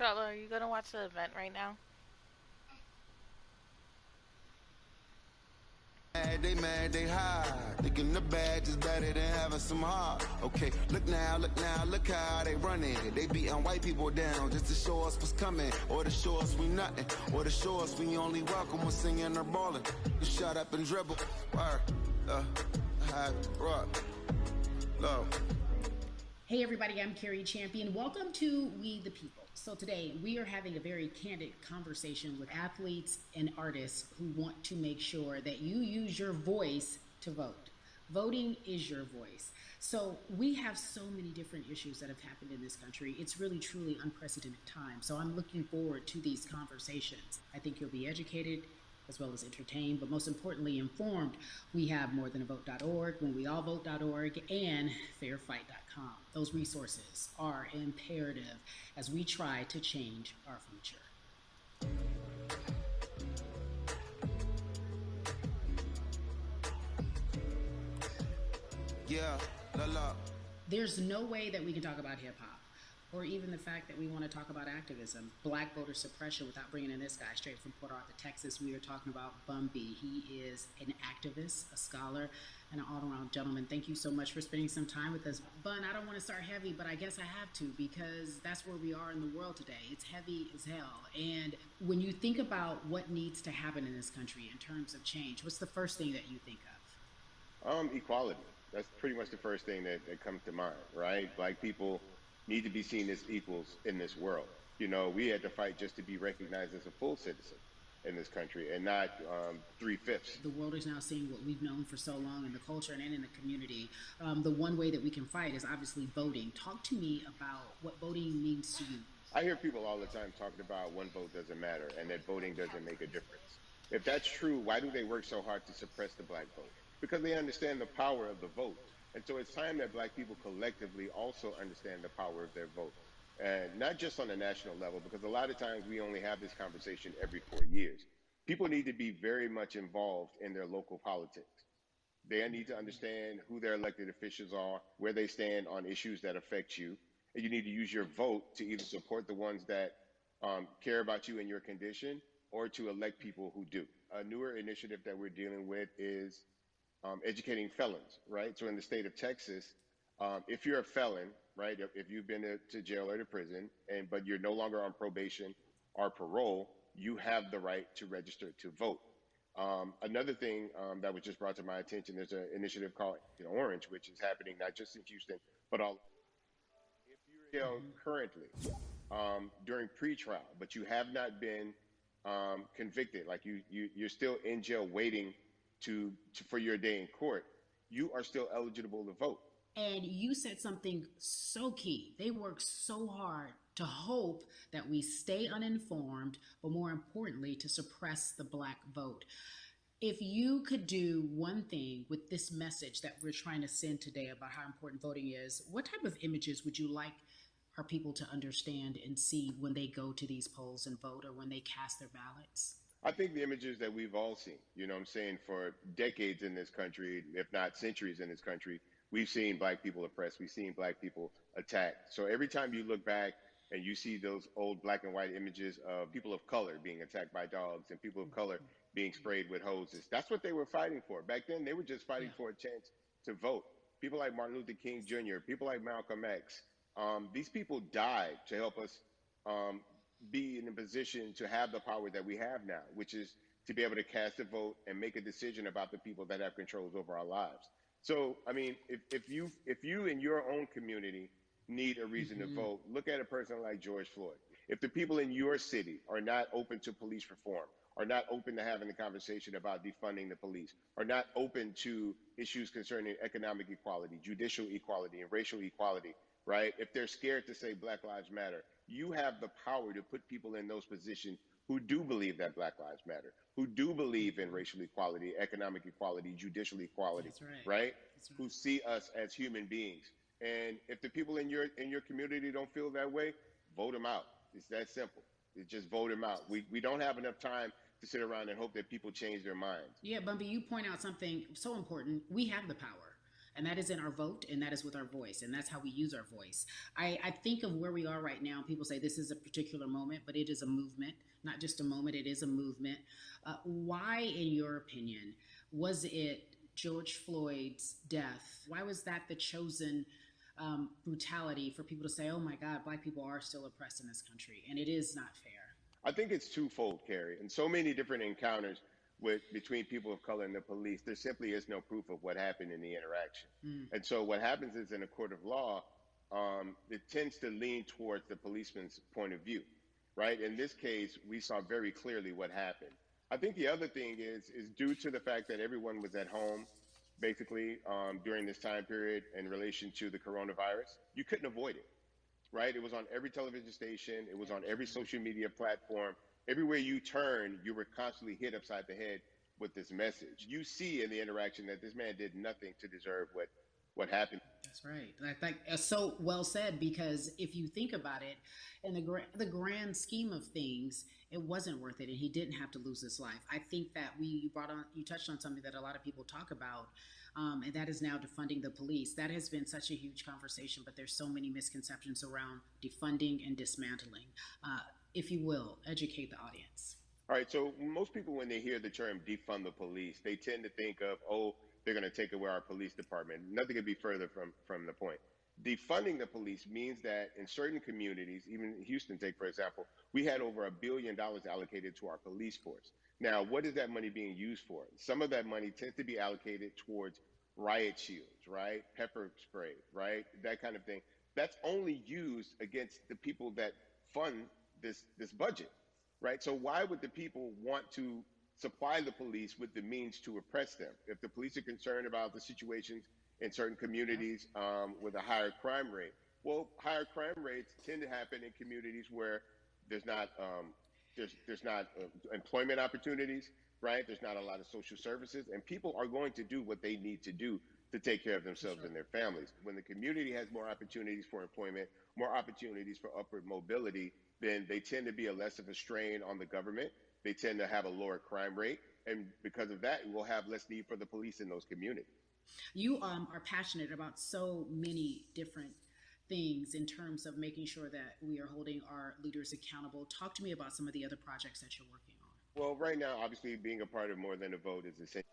Carla, are you gonna watch the event right now? Mad, they high. Thinking the badge is better than having some heart. Okay, look now, look how they running. They beating white people down just to show us what's coming. Or to show us we nothing. Or to show us we only welcome when singing or balling. You shut up and dribble. Word, high, rock, low. Hey everybody, I'm Carrie Champion. Welcome to We the People. So today we are having a very candid conversation with athletes and artists who want to make sure that you use your voice to vote. Voting is your voice. So we have so many different issues that have happened in this country. It's really truly unprecedented time. So I'm looking forward to these conversations. I think you'll be educated as well as entertained, but most importantly informed. We have morethanavote.org, whenweallvote.org, and fairfight.com. Those resources are imperative as we try to change our future. Yeah, la la. There's no way that we can talk about hip hop or even the fact that we want to talk about activism, black voter suppression, without bringing in this guy straight from Port Arthur, Texas. We are talking about Bun B. He is an activist, a scholar, and an all-around gentleman. Thank you so much for spending some time with us. Bun, I don't want to start heavy, but I guess I have to because that's where we are in the world today. It's heavy as hell. And when you think about what needs to happen in this country in terms of change, what's the first thing that you think of? Equality. That's pretty much the first thing that comes to mind, right? Black people need to be seen as equals in this world. You know, we had to fight just to be recognized as a full citizen in this country and not three-fifths. The world is now seeing what we've known for so long in the culture and in the community. The one way that we can fight is obviously voting. Talk to me about what voting means to you. I hear people all the time talking about one vote doesn't matter and that voting doesn't make a difference. If that's true, why do they work so hard to suppress the black vote? Because they understand the power of the vote. And so it's time that black people collectively also understand the power of their vote. And not just on a national level, because a lot of times we only have this conversation every 4 years. People need to be very much involved in their local politics. They need to understand who their elected officials are, where they stand on issues that affect you, and you need to use your vote to either support the ones that care about you and your condition, or to elect people who do. A newer initiative that we're dealing with is educating felons, right? So in the state of Texas, if you're a felon, right, if you've been to jail or to prison, and but you're no longer on probation or parole, you have the right to register to vote. Another thing that was just brought to my attention, there's an initiative called Orange, which is happening not just in Houston, but all. If you're in jail currently during pretrial, but you have not been convicted, like you're still in jail waiting for your day in court, you are still eligible to vote. And you said something so key. They work so hard to hope that we stay uninformed, but more importantly, to suppress the black vote. If you could do one thing with this message that we're trying to send today about how important voting is, what type of images would you like our people to understand and see when they go to these polls and vote or when they cast their ballots? I think the images that we've all seen, you know what I'm saying, for decades in this country, if not centuries in this country, we've seen black people oppressed. We've seen black people attacked. So every time you look back and you see those old black and white images of people of color being attacked by dogs and people of color being sprayed with hoses, that's what they were fighting for. Back then, they were just fighting Yeah. for a chance to vote. People like Martin Luther King Jr., people like Malcolm X, these people died to help us um, be in a position to have the power that we have now, which is to be able to cast a vote and make a decision about the people that have controls over our lives. So, I mean, if you in your own community need a reason to vote, look at a person like George Floyd. If the people in your city are not open to police reform, are not open to having a conversation about defunding the police, are not open to issues concerning economic equality, judicial equality, and racial equality, right? If they're scared to say Black Lives Matter, you have the power to put people in those positions who do believe that Black Lives Matter, who do believe in racial equality, economic equality, judicial equality, That's right. right? That's Who right. see us as human beings. And if the people in your community don't feel that way, vote them out. It's that simple. It's just vote them out. We don't have enough time to sit around and hope that people change their minds. Yeah, Bumpy, you point out something so important. We have the power. And that is in our vote, and that is with our voice, and that's how we use our voice. I think of where we are right now. People say this is a particular moment, but it is a movement, not just a moment, it is a movement. Why, in your opinion, was it George Floyd's death? Why was that the chosen brutality for people to say, oh my God, Black people are still oppressed in this country, and it is not fair? I think it's twofold, Carrie. In so many different encounters between people of color and the police, there simply is no proof of what happened in the interaction. And so what happens is in a court of law, it tends to lean towards the policeman's point of view, right? In this case, we saw very clearly what happened. I think the other thing is due to the fact that everyone was at home, basically, during this time period in relation to the coronavirus, you couldn't avoid it, right? It was on every television station. It was on every social media platform. Everywhere you turn, you were constantly hit upside the head with this message. You see in the interaction that this man did nothing to deserve what happened. That's right. I think so well said, because if you think about it, in the grand scheme of things, it wasn't worth it, and he didn't have to lose his life. I think that you touched on something that a lot of people talk about, and that is now defunding the police. That has been such a huge conversation, but there's so many misconceptions around defunding and dismantling. If you will, educate the audience. All right, so most people, when they hear the term defund the police, they tend to think of, oh, they're going to take away our police department. Nothing could be further from the point. Defunding the police means that in certain communities, even Houston, take for example, we had over $1 billion allocated to our police force. Now, what is that money being used for? Some of that money tends to be allocated towards riot shields, right? Pepper spray, right? That kind of thing. That's only used against the people that fund this budget, right? So why would the people want to supply the police with the means to oppress them? If the police are concerned about the situations in certain communities with a higher crime rate, well, higher crime rates tend to happen in communities where there's not employment opportunities, right? There's not a lot of social services, and people are going to do what they need to do to take care of themselves and their families. When the community has more opportunities for employment, more opportunities for upward mobility, then they tend to be less of a strain on the government. They tend to have a lower crime rate. And because of that, we'll have less need for the police in those communities. You are passionate about so many different things in terms of making sure that we are holding our leaders accountable. Talk to me about some of the other projects that you're working on. Well, right now, obviously, being a part of More Than a Vote is essential.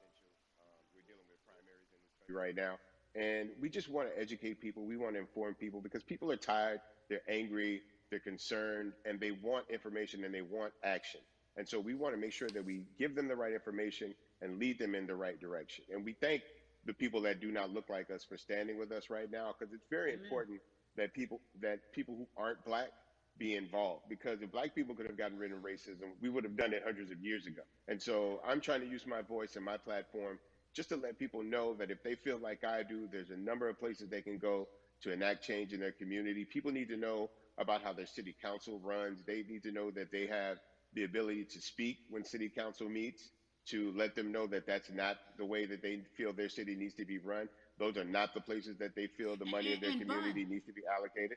We're dealing with primaries in this country right now. And we just want to educate people. We want to inform people because people are tired, they're angry, they're concerned, and they want information and they want action. And so we want to make sure that we give them the right information and lead them in the right direction. And we thank the people that do not look like us for standing with us right now, because it's very important that people who aren't Black be involved. Because if Black people could have gotten rid of racism, we would have done it hundreds of years ago. And so I'm trying to use my voice and my platform just to let people know that if they feel like I do, there's a number of places they can go to enact change in their community. People need to know about how their city council runs. They need to know that they have the ability to speak when city council meets, to let them know that that's not the way that they feel their city needs to be run. Those are not the places that they feel the money of their community needs to be allocated.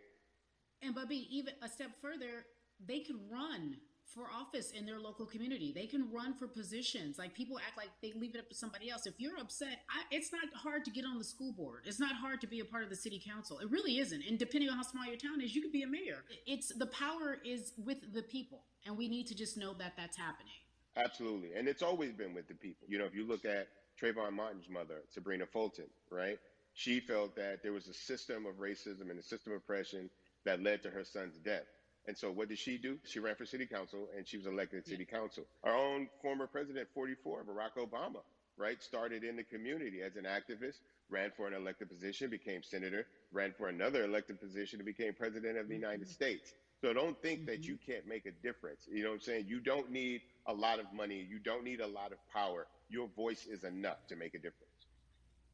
And Bubby, even a step further, they can run for office in their local community. They can run for positions. Like, people act like they leave it up to somebody else. If you're upset, it's not hard to get on the school board. It's not hard to be a part of the city council. It really isn't. And depending on how small your town is, you could be a mayor. It's the power is with the people, and we need to just know that that's happening. Absolutely. And it's always been with the people. You know, if you look at Trayvon Martin's mother, Sabrina Fulton, right? She felt that there was a system of racism and a system of oppression that led to her son's death. And so what did she do? She ran for city council, and she was elected to city council. Our own former president, 44, Barack Obama, right, started in the community as an activist, ran for an elected position, became senator, ran for another elected position, and became president of the United States. So don't think that you can't make a difference. You know what I'm saying? You don't need a lot of money. You don't need a lot of power. Your voice is enough to make a difference.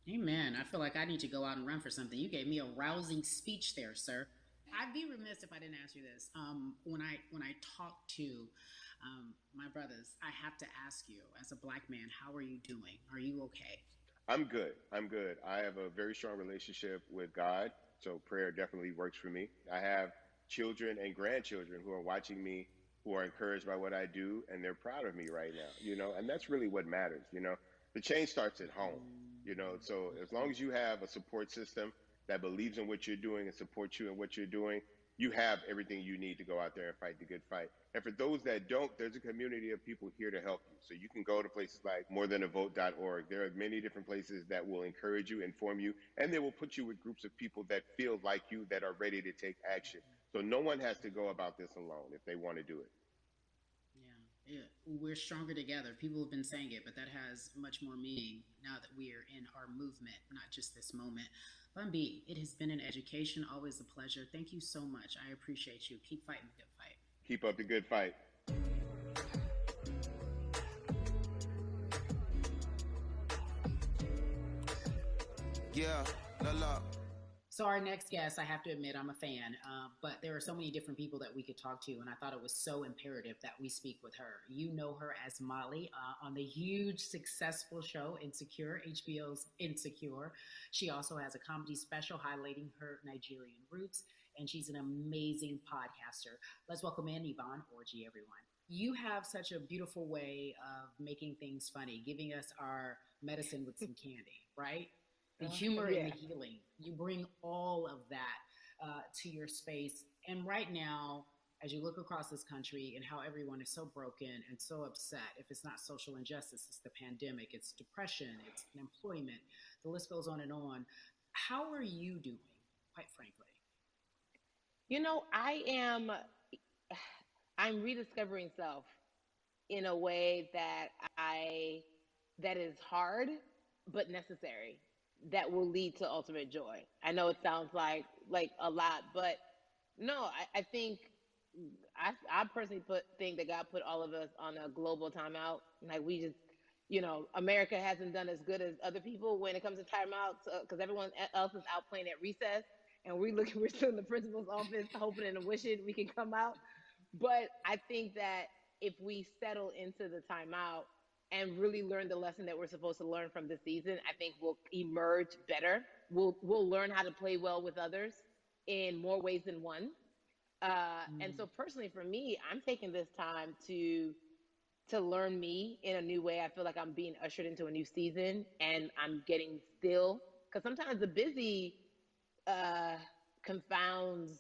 Amen. I feel like I need to go out and run for something. You gave me a rousing speech there, sir. I'd be remiss if I didn't ask you this. When I talk to my brothers, I have to ask you, as a Black man, how are you doing? Are you okay? I'm good. I'm good. I have a very strong relationship with God, so prayer definitely works for me. I have children and grandchildren who are watching me, who are encouraged by what I do, and they're proud of me right now, you know, and that's really what matters, you know. The change starts at home. So as long as you have a support system that believes in what you're doing and supports you in what you're doing, you have everything you need to go out there and fight the good fight. And for those that don't, there's a community of people here to help you. So you can go to places like morethanavote.org. There are many different places that will encourage you, inform you, and they will put you with groups of people that feel like you, that are ready to take action. So no one has to go about this alone if they want to do it. Yeah, yeah, we're stronger together. People have been saying it, but that has much more meaning now that we are in our movement, not just this moment. Bumby, it has been an education, always a pleasure. Thank you so much. I appreciate you. Keep fighting the good fight. Keep up the good fight. Yeah, la la. So our next guest, I have to admit, I'm a fan, but there are so many different people that we could talk to, and I thought it was so imperative that we speak with her. You know her as Molly on the huge, successful show Insecure, HBO's Insecure. She also has a comedy special highlighting her Nigerian roots, and she's an amazing podcaster. Let's welcome in Yvonne Orji, everyone. You have such a beautiful way of making things funny, giving us our medicine with some candy, right? The humor Yeah. and the healing. You bring all of that to your space. And right now, as you look across this country and how everyone is so broken and so upset, if it's not social injustice, it's the pandemic, it's depression, it's unemployment, the list goes on and on. How are you doing, quite frankly? I'm rediscovering self in a way that is hard but necessary, that will lead to ultimate joy. I know it sounds like a lot, but no, I think I personally think that God put all of us on a global timeout. Like we just, America hasn't done as good as other people when it comes to timeouts, because everyone else is out playing at recess, and we're still in the principal's office hoping and wishing we can come out. But I think that if we settle into the timeout and really learn the lesson that we're supposed to learn from this season, I think we'll emerge better. We'll learn how to play well with others in more ways than one. And so personally for me, I'm taking this time to learn me in a new way. I feel like I'm being ushered into a new season, and I'm getting still, because sometimes the busy confounds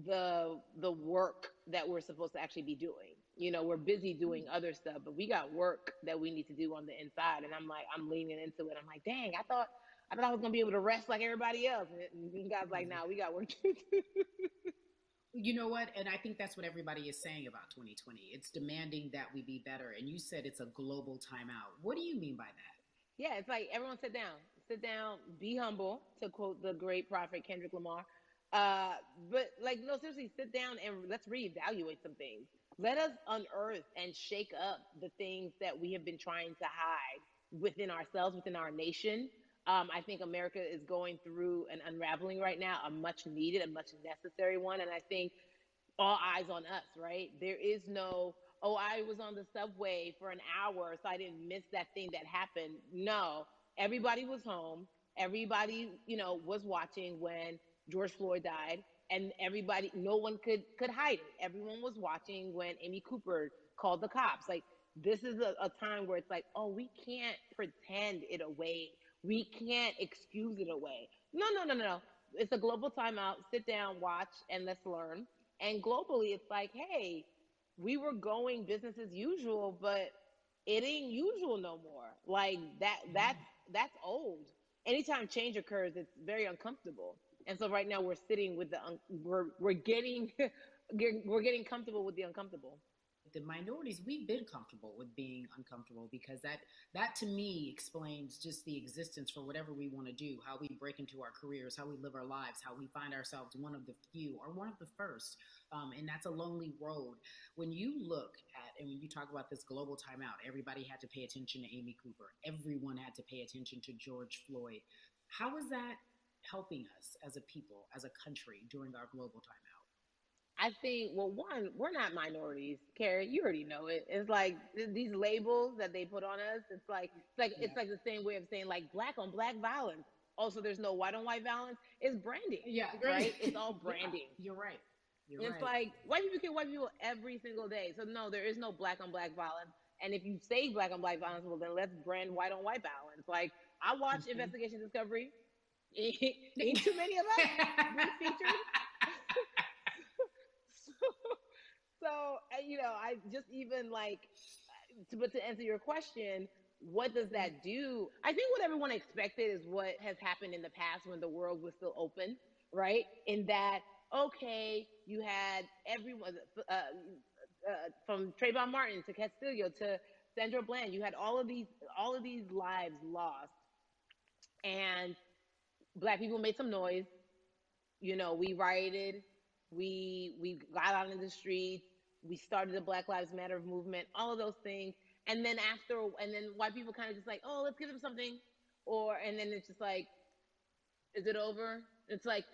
the work that we're supposed to actually be doing. We're busy doing other stuff, but we got work that we need to do on the inside. And I'm leaning into it. I'm like, dang, I thought I was gonna be able to rest like everybody else. And God's like, nah, we got work to do. You know what? And I think that's what everybody is saying about 2020. It's demanding that we be better. And you said it's a global timeout. What do you mean by that? Yeah, it's like everyone sit down, be humble, to quote the great prophet Kendrick Lamar. But like, no, seriously, sit down and let's reevaluate some things. Let us unearth and shake up the things that we have been trying to hide within ourselves, within our nation. I think America is going through an unraveling right now, a much needed, a much necessary one. And I think all eyes on us, right? There is no, oh, I was on the subway for an hour, so I didn't miss that thing that happened. No, everybody was home. Everybody, was watching when George Floyd died, and everybody, no one could hide it. Everyone was watching when Amy Cooper called the cops. Like, this is a time where it's like, oh, we can't pretend it away. We can't excuse it away. No, no, no, no, no. It's a global timeout. Sit down, watch, and let's learn. And globally, it's like, hey, we were going business as usual, but it ain't usual no more. Like that's old. Anytime change occurs, it's very uncomfortable. And so right now we're sitting with we're getting we're getting comfortable with the uncomfortable. The minorities, we've been comfortable with being uncomfortable, because that to me explains just the existence for whatever we want to do, how we break into our careers, how we live our lives, how we find ourselves one of the few or one of the first. And that's a lonely road. When you look at, and when you talk about this global timeout, everybody had to pay attention to Amy Cooper. Everyone had to pay attention to George Floyd. How is that helping us as a people, as a country, during our global timeout? I think, well, one, we're not minorities, Carrie. You already know it. It's like these labels that they put on us. It's like the same way of saying like black on black violence. Also, there's no white on white violence. It's branding, Yeah, right? It's all yeah, branding. you're right. You're It's right. like white people kill white people every single day. So no, there is no black on black violence. And if you say black on black violence, well then let's brand white on white violence. Like I watch Investigation Discovery. Ain't too many of us being featured. so, I just even like, but to answer your question, what does that do? I think what everyone expected is what has happened in the past when the world was still open, right? In that, okay, you had everyone from Trayvon Martin to Castillo to Sandra Bland. You had all of these lives lost, and Black people made some noise. We rioted, we got out in the streets, we started the Black Lives Matter movement, all of those things. And then white people kind of just like, oh, let's give them something. And then it's just like, is it over? It's like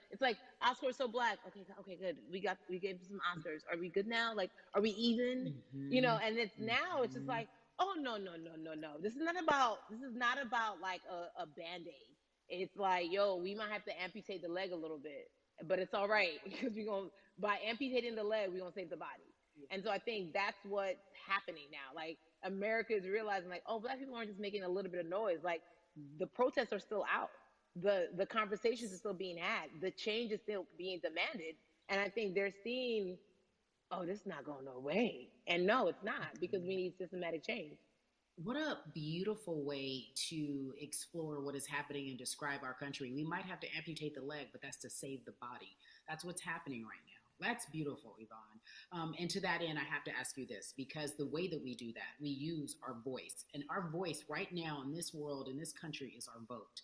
Oscars so black. Okay, good. We gave some Oscars. Are we good now? Like, are we even? And it's now it's just like, oh no. This is not about like a band-aid. It's like, yo, we might have to amputate the leg a little bit, but it's all right because by amputating the leg, we're gonna save the body. And so I think that's what's happening now. Like, America is realizing, like, oh, Black people aren't just making a little bit of noise. Like, the protests are still out. The conversations are still being had. The change is still being demanded. And I think they're seeing, oh, this is not going no way. And no, it's not, because we need systematic change. What a beautiful way to explore what is happening and describe our country. We might have to amputate the leg, but that's to save the body. That's what's happening right now. That's beautiful, Yvonne. And to that end, I have to ask you this, because the way that we do that, we use our voice. And our voice right now in this world, in this country, is our vote.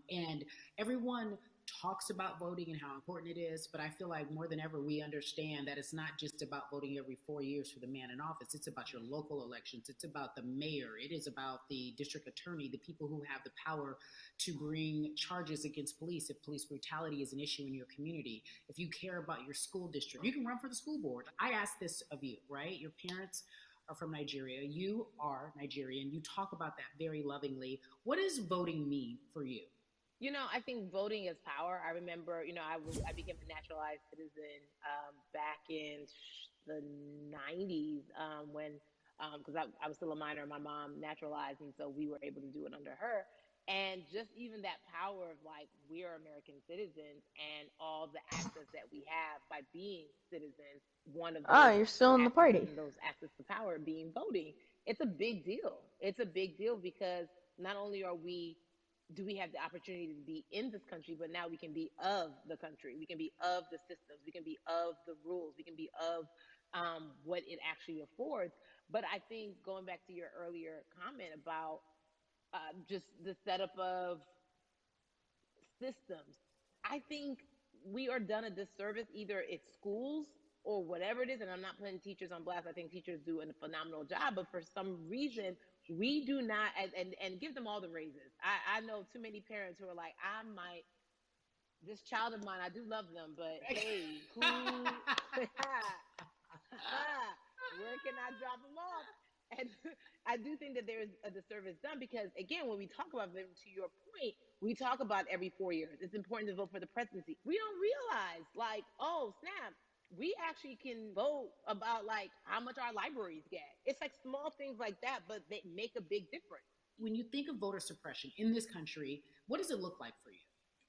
And everyone talks about voting and how important it is, but I feel like more than ever we understand that it's not just about voting every 4 years for the man in office. It's about your local elections. It's about the mayor. It is about the district attorney, the people who have the power to bring charges against police if police brutality is an issue in your community. If you care about your school district, you can run for the school board. I ask this of you, right? Your parents are from Nigeria. You are Nigerian. You talk about that very lovingly. What does voting mean for you? I think voting is power. I remember, I became a naturalized citizen back in the 90s when, because I was still a minor, my mom naturalized, and so we were able to do it under her. And just even that power of like, we are American citizens, and all the access that we have by being citizens, one of Oh, those you're still in the accesses party. and those access to power being voting. It's a big deal. It's a big deal because not only do we have the opportunity to be in this country, but now we can be of the country. We can be of the systems. We can be of the rules. We can be of what it actually affords. But I think, going back to your earlier comment about just the setup of systems, I think we are done a disservice. Either it's schools or whatever it is, and I'm not putting teachers on blast. I think teachers do a phenomenal job, but for some reason, we do not, and give them all the raises. I know too many parents who are like, this child of mine, I do love them, but hey, who, where can I drop them off? And I do think that there is a disservice done because, again, when we talk about them, to your point, we talk about every 4 years. It's important to vote for the presidency. We don't realize, like, oh, snap, we actually can vote about, like, how much our libraries get. It's like small things like that, but they make a big difference. When you think of voter suppression in this country, what does it look like for you?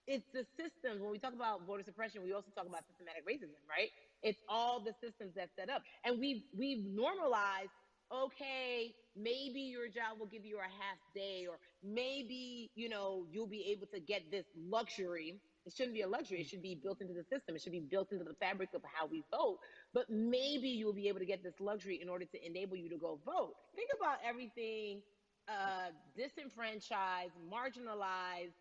It's the systems. When we talk about voter suppression, we also talk about systematic racism, right? It's all the systems that set up. And we've normalized, okay, maybe your job will give you a half day, or maybe, you'll be able to get this luxury. It shouldn't be a luxury. It should be built into the system. It should be built into the fabric of how we vote. But maybe you'll be able to get this luxury in order to enable you to go vote. Think about everything disenfranchised, marginalized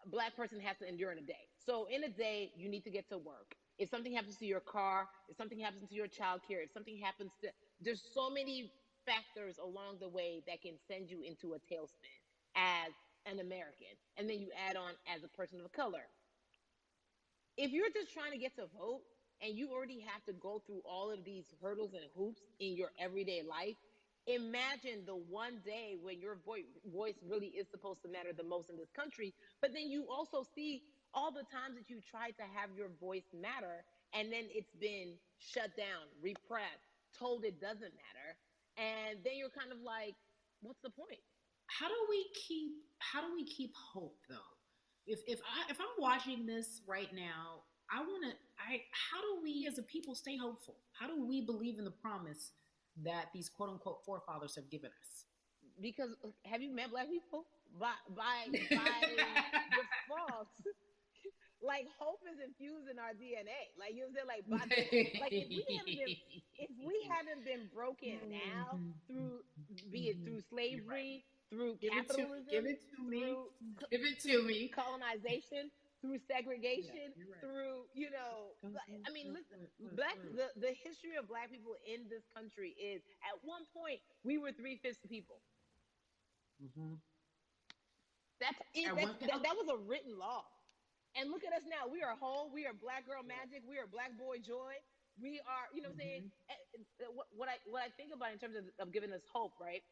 Black person has to endure in a day. So in a day, you need to get to work. If something happens to your car, if something happens to your child care, if something happens to, there's so many factors along the way that can send you into a tailspin as an American. And then you add on as a person of color. If you're just trying to get to vote and you already have to go through all of these hurdles and hoops in your everyday life, imagine the one day when your voice really is supposed to matter the most in this country. But then you also see all the times that you tried to have your voice matter, and then it's been shut down, repressed, told it doesn't matter. And then you're kind of like, what's the point? how do we keep hope though? If I'm watching this right now, I want to I how do we as a people stay hopeful? How do we believe in the promise that these quote unquote forefathers have given us? Because have you met black people? By default, like hope is infused in our DNA. Like you know what I'm saying? Like by default, like if we haven't been broken now through, be it through You're right. slavery, through Give it to me. Give capitalism, it to me. through Give it to through me. colonization, through Yeah, segregation, you're right. through I mean, listen, the history of black people in this country is at one point we were 3/5 the people. Mm-hmm. That's it. At one, That was a written law. And look at us now. We are whole. We are black girl magic. We are black boy joy. We are, you know what I'm saying? mm-hmm. What I think about in terms of giving us hope, right?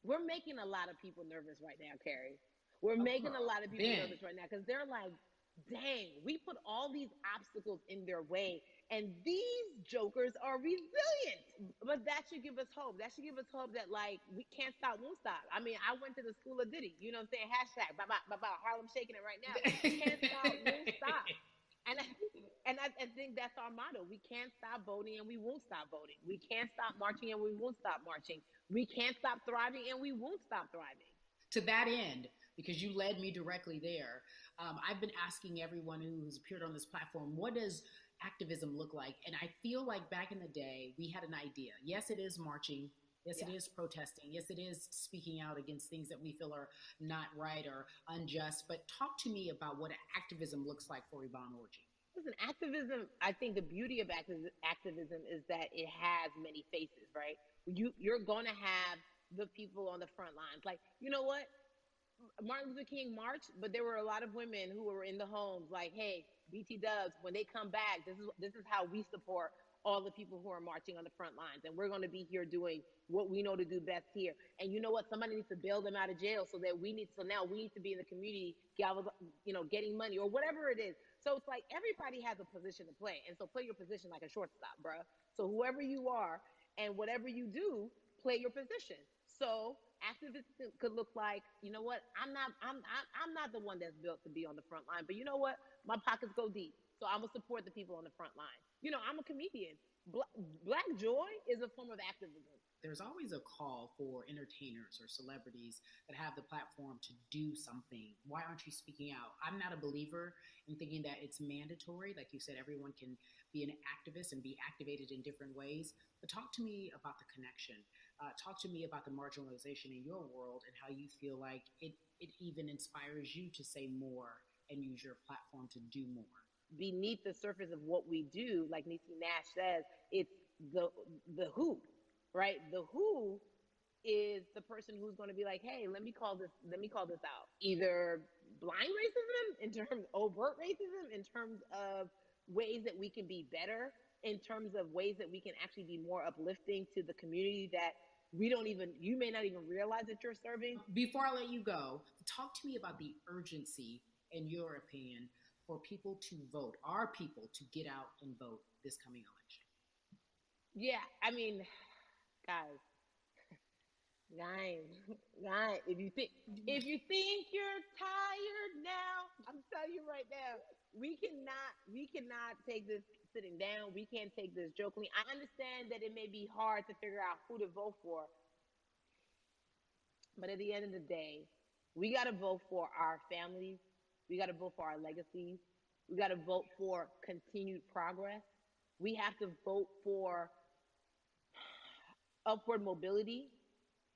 We're making a lot of people nervous right now, Carrie. We're Of making a course. lot of people Ben. nervous right now because they're like, dang, we put all these obstacles in their way, and these jokers are resilient. But that should give us hope. That should give us hope that like we can't stop, won't stop. I mean, I went to the school of Diddy. You know what I'm saying? Hashtag, Harlem shaking it right now. Can't stop, won't stop. And I think that's our motto. We can't stop voting and we won't stop voting. We can't stop marching and we won't stop marching. We can't stop thriving and we won't stop thriving. To that end, because you led me directly there, I've been asking everyone who's appeared on this platform, what does activism look like? And I feel like back in the day, we had an idea. Yes, it is marching. Yes, it Yeah. is protesting. Yes, it is speaking out against things that we feel are not right or unjust. But talk to me about what activism looks like for Yvonne Orji. Listen, activism, I think the beauty of activism is that it has many faces, right? You're going to have the people on the front lines. Like, you know what? Martin Luther King marched, but there were a lot of women who were in the homes like, hey, BT Dubs, when they come back, this is how we support all the people who are marching on the front lines. And we're going to be here doing what we know to do best here. And you know what? Somebody needs to bail them out of jail so now we need to be in the community, getting money or whatever it is. So it's like everybody has a position to play. And so play your position like a shortstop, bruh. So whoever you are and whatever you do, play your position. So activism could look like, you know what? I'm not the one that's built to be on the front line, but you know what? My pockets go deep, so I'm gonna support the people on the front line. I'm a comedian. Black joy is a form of activism. There's always a call for entertainers or celebrities that have the platform to do something. Why aren't you speaking out? I'm not a believer in thinking that it's mandatory. Like you said, everyone can be an activist and be activated in different ways. But talk to me about the connection. Talk to me about the marginalization in your world and how you feel like it even inspires you to say more and use your platform to do more. Beneath the surface of what we do, like Niecy Nash says, it's the the who, right? The who is the person who's going to be like, hey, let me call this out. Either blind racism in terms of overt racism, in terms of ways that we can be better, in terms of ways that we can actually be more uplifting to the community that you may not even realize that you're serving. Before I let you go, talk to me about the urgency, in your opinion, for people to vote, our people to get out and vote this coming election. Yeah, I mean, guys, guys, guys, if you think you're tired now, I'm telling you right now, we cannot take this sitting down. We can't take this jokingly. I understand that it may be hard to figure out who to vote for, but at the end of the day, we got to vote for our families. We got to vote for our legacies. We got to vote for continued progress. We have to vote for upward mobility.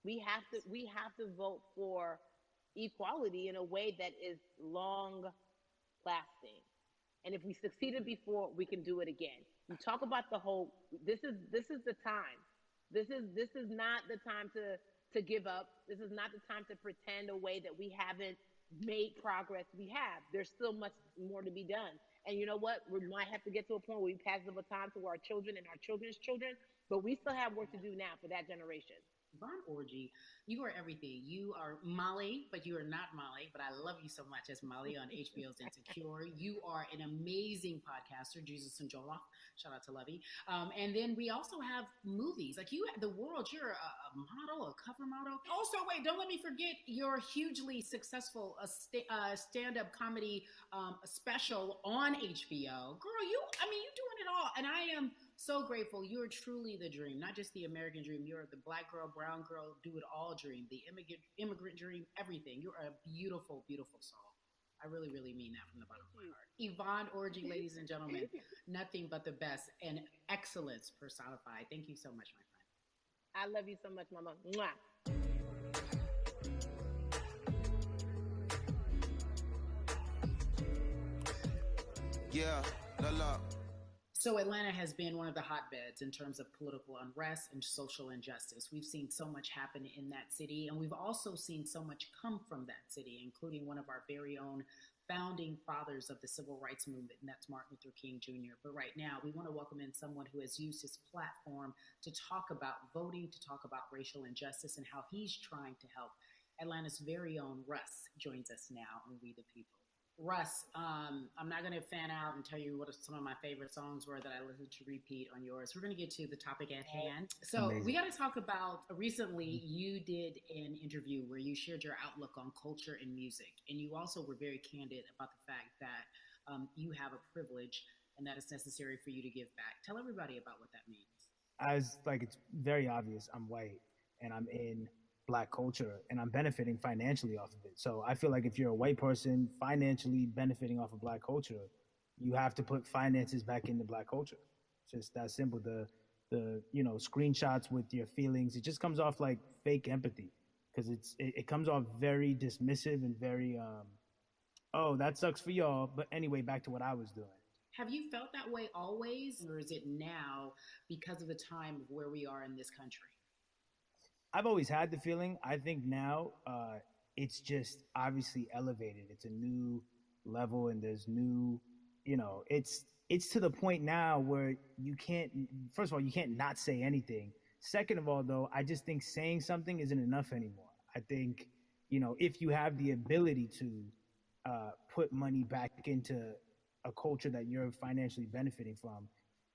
We have to vote for equality in a way that is long lasting. And if we succeeded before, we can do it again. You talk about the hope. This is the time. This is not the time to give up. This is not the time to pretend a way that we haven't made progress. We have. There's still much more to be done. And you know what? We might have to get to a point where we pass the baton to our children and our children's children, but we still have work to do now for that generation. Von Orgy, you are everything. You are Molly, but you are not Molly. But I love you so much as Molly on HBO's Insecure. You are an amazing podcaster, Jesus and Joloff. Shout out to Lovey. And then we also have movies like you, the world. You're a model, a cover model. Also, wait, don't let me forget your hugely successful stand-up comedy special on HBO. Girl, I mean, you doing it all, and I am so grateful. You're truly the dream, not just the American dream. You're the black girl, brown girl, do it all dream, the immigrant dream, everything. You're a beautiful, beautiful soul. I really, really mean that from the bottom of my heart. Yvonne Orgy, ladies and gentlemen, nothing but the best and excellence personified. Thank you so much, my friend. I love you so much, Mama. Mwah. Yeah, la. So, Atlanta has been one of the hotbeds in terms of political unrest and social injustice. We've seen so much happen in that city, and we've also seen so much come from that city, including one of our very own founding fathers of the civil rights movement, and that's Martin Luther King Jr. But right now, we want to welcome in someone who has used his platform to talk about voting, to talk about racial injustice, and how he's trying to help. Atlanta's very own Russ joins us now on We the People. Russ, I'm not going to fan out and tell you what some of my favorite songs were that I listened to repeat on yours. We're going to get to the topic at hand. So amazing. We got to talk about recently you did an interview where you shared your outlook on culture and music. And you also were very candid about the fact that you have a privilege and that it's necessary for you to give back. Tell everybody about what that means. As like, it's very obvious I'm white and I'm in Black culture and I'm benefiting financially off of it. So I feel like if you're a white person financially benefiting off of Black culture, you have to put finances back into Black culture. It's just that simple. The screenshots with your feelings, it just comes off like fake empathy because it comes off very dismissive and very oh, that sucks for y'all, but anyway, back to what I was doing. Have you felt that way always, or is it now because of the time of where we are in this country? I've always had the feeling. I think now it's just obviously elevated. It's a new level, and there's new, it's to the point now where you can't. First of all, you can't not say anything. Second of all, though, I just think saying something isn't enough anymore. I think, if you have the ability to put money back into a culture that you're financially benefiting from,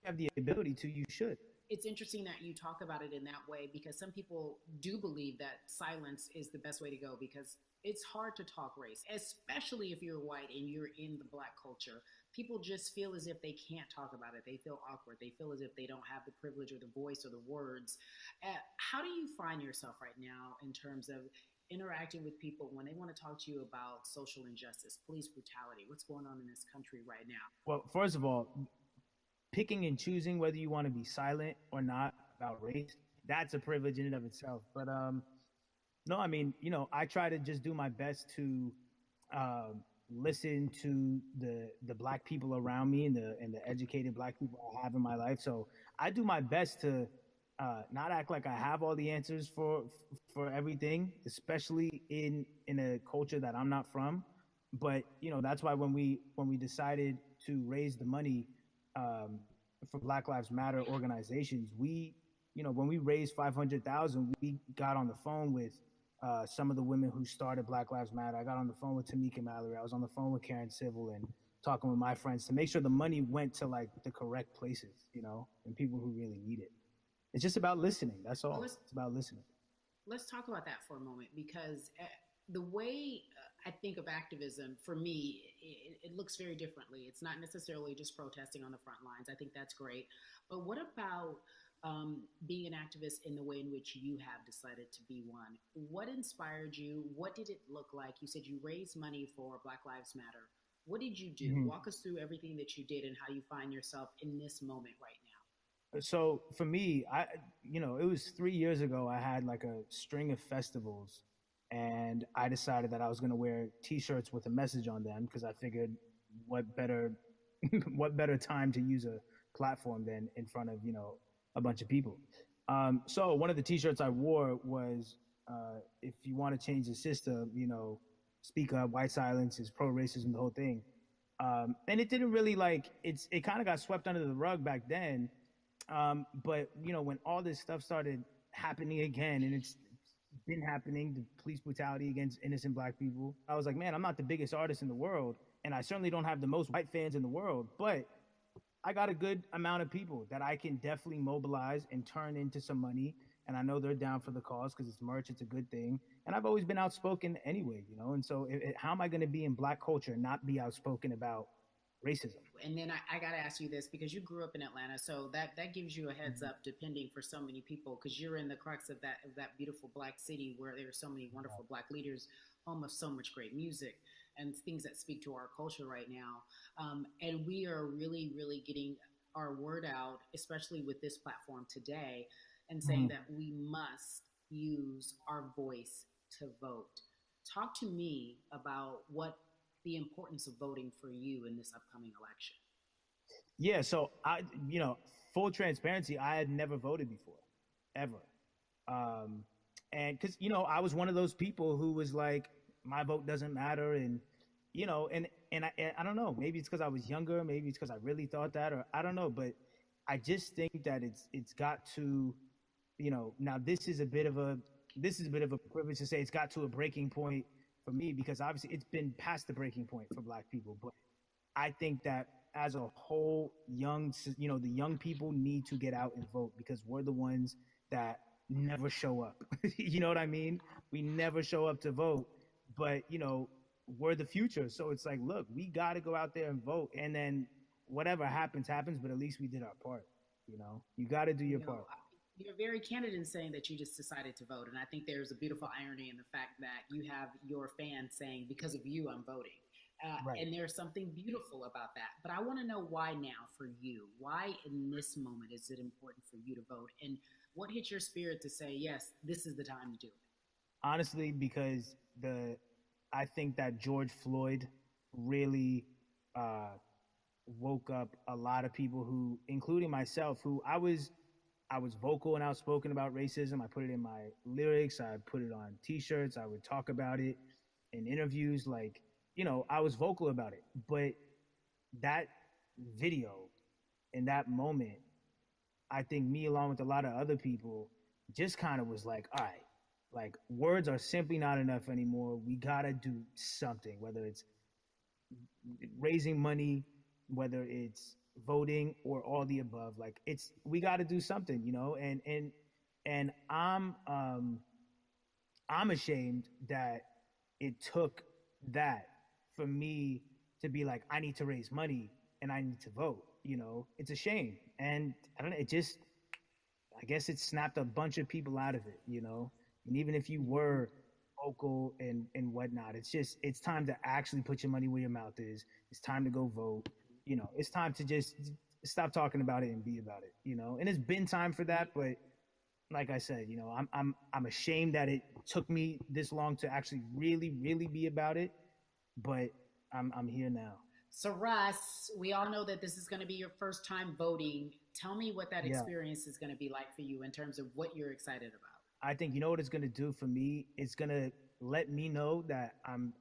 you have the ability to, you should. It's interesting that you talk about it in that way because some people do believe that silence is the best way to go because it's hard to talk race, especially if you're white and you're in the Black culture. People just feel as if they can't talk about it. They feel awkward. They feel as if they don't have the privilege or the voice or the words. How do you find yourself right now in terms of interacting with people when they want to talk to you about social injustice, police brutality, what's going on in this country right now? Well, first of all, picking and choosing whether you want to be silent or not about race, that's a privilege in and of itself. But no, I mean, I try to just do my best to listen to the Black people around me and the educated Black people I have in my life. So I do my best to not act like I have all the answers for everything, especially in a culture that I'm not from. But that's why when we decided to raise the money for Black Lives Matter organizations, when we raised $500,000, we got on the phone with some of the women who started Black Lives Matter. I got on the phone with Tamika Mallory. I was on the phone with Karen Civil and talking with my friends to make sure the money went to like the correct places, and people who really need it. It's just about listening. That's all. It's about listening. Let's talk about that for a moment because the way I think of activism, for me, it looks very differently. It's not necessarily just protesting on the front lines. I think that's great. But what about being an activist in the way in which you have decided to be one? What inspired you? What did it look like? You said you raised money for Black Lives Matter. What did you do? Mm-hmm. Walk us through everything that you did and how you find yourself in this moment right now. So for me, it was 3 years ago. I had like a string of festivals, and I decided that I was going to wear T-shirts with a message on them because I figured, what better time to use a platform than in front of a bunch of people. So one of the T-shirts I wore was, "If you want to change the system, speak up. White silence is pro-racism." The whole thing, and it didn't really it kind of got swept under the rug back then. But when all this stuff started happening again, and it's been happening, the police brutality against innocent black people. I was like, man, I'm not the biggest artist in the world, and I certainly don't have the most white fans in the world, but I got a good amount of people that I can definitely mobilize and turn into some money. And I know they're down for the cause because it's merch, it's a good thing. And I've always been outspoken anyway, you know. And so, how am I going to be in black culture and not be outspoken about racism? And then I got to ask you this because you grew up in Atlanta, so that gives you a heads up, depending for so many people, because you're in the crux of that beautiful black city where there are so many wonderful black leaders, home of so much great music and things that speak to our culture right now. And we are really, really getting our word out, especially with this platform today, and saying that we must use our voice to vote. Talk to me about what the importance of voting for you in this upcoming election. Yeah, so full transparency, I had never voted before, ever. And because, I was one of those people who was like, my vote doesn't matter. And, I don't know, maybe it's because I was younger, maybe it's because I really thought that, or I don't know, but I just think that it's got to, now this is a bit of a privilege to say it's got to a breaking point for me, because obviously it's been past the breaking point for black people. But I think that as a whole, the young people need to get out and vote, because we're the ones that never show up. You know what I mean? We never show up to vote, but we're the future. So it's like, look, we got to go out there and vote, and then whatever happens, but at least we did our part. You got to do your part. You're very candid in saying that you just decided to vote. And I think there's a beautiful irony in the fact that you have your fans saying, because of you, I'm voting. Right. And there's something beautiful about that. But I want to know why now for you. Why in this moment is it important for you to vote? And what hit your spirit to say, yes, this is the time to do it? Honestly, because I think that George Floyd really woke up a lot of people who, including myself, who I was vocal and outspoken about racism. I put it in my lyrics. I put it on T-shirts. I would talk about it in interviews. Like, I was vocal about it. But that video in that moment, I think me, along with a lot of other people, just kind of was like, all right, like, words are simply not enough anymore. We got to do something, whether it's raising money, whether it's voting, or all the above. Like, we got to do something, and I'm ashamed that it took that for me to be like, I need to raise money and I need to vote. It's a shame. And I don't know, I guess it snapped a bunch of people out of it, and even if you were vocal and whatnot, it's time to actually put your money where your mouth is. It's time to go vote. It's time to just stop talking about it and be about it, and it's been time for that. But like I said, I'm ashamed that it took me this long to actually really, really be about it. But I'm here now. So Russ, we all know that this is going to be your first time voting. Tell me what that experience is going to be like for you in terms of what you're excited about. I think what it's going to do for me. It's going to let me know that I'm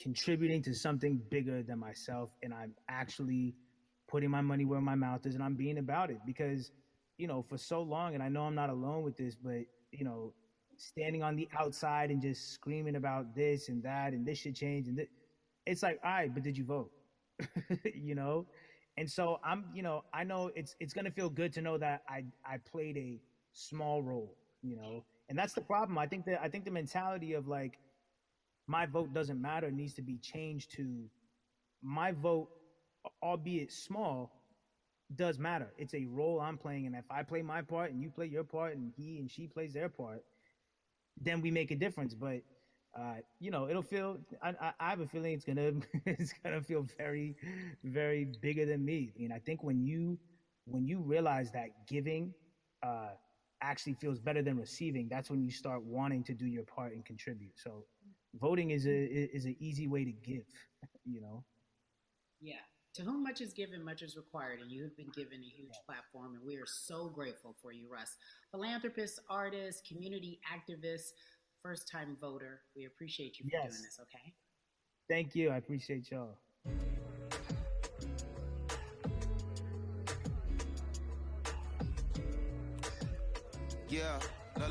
contributing to something bigger than myself, and I'm actually putting my money where my mouth is, and I'm being about it. Because for so long, and I know I'm not alone with this, but standing on the outside and just screaming about this and that and this should change, and it's like, all right, but did you vote? And so I'm I know it's gonna feel good to know that I played a small role, and that's the problem. I think the mentality of like, my vote doesn't matter needs to be changed to, my vote, albeit small, does matter. It's a role I'm playing, and if I play my part and you play your part and he and she plays their part, then we make a difference. But it'll feel, I have a feeling it's gonna feel very, very bigger than me. I think when you realize that giving actually feels better than receiving, that's when you start wanting to do your part and contribute. So voting is an easy way to give, Yeah. To whom much is given, much is required, and you have been given a huge platform, and we are so grateful for you, Russ. Philanthropist, artist, community activist, first-time voter. We appreciate you for doing this, okay? Thank you. I appreciate y'all. Yeah,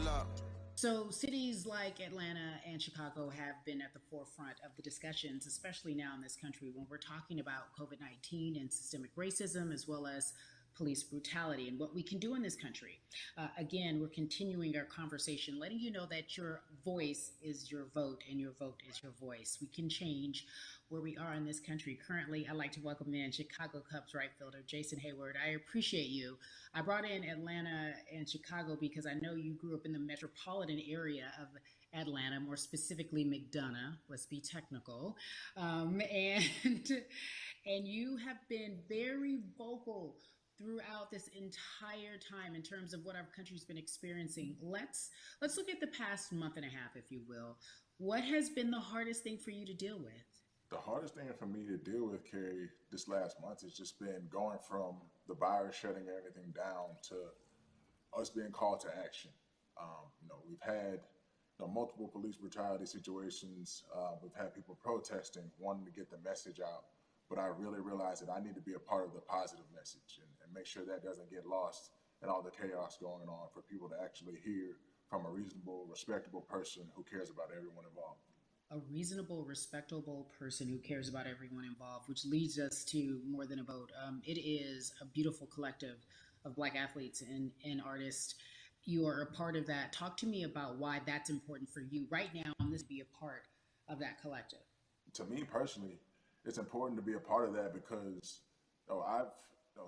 look. So, cities like Atlanta and Chicago have been at the forefront of the discussions, especially now in this country when we're talking about COVID 19 and systemic racism, as well as police brutality and what we can do in this country. Again, we're continuing our conversation, letting you know that your voice is your vote and your vote is your voice. We can change where we are in this country. Currently, I'd like to welcome in Chicago Cubs right fielder Jason Hayward. I appreciate you. I brought in Atlanta and Chicago because I know you grew up in the metropolitan area of Atlanta, more specifically McDonough. Let's be technical, and and you have been very vocal throughout this entire time in terms of what our country's been experiencing. Let's look at the past month and a half, if you will. What has been the hardest thing for you to deal with? The hardest thing for me to deal with, Carrie, this last month has just been going from the virus shutting everything down to us being called to action. We've had multiple police brutality situations. We've had people protesting, wanting to get the message out. But I really realized that I need to be a part of the positive message and make sure that doesn't get lost in all the chaos going on, for people to actually hear from a reasonable, respectable person who cares about everyone involved. A reasonable, respectable person who cares about everyone involved, which leads us to More Than a Vote. It is a beautiful collective of Black athletes and artists. You are a part of that. Talk to me about why that's important for you right now, and this be a part of that collective. To me personally, it's important to be a part of that because I've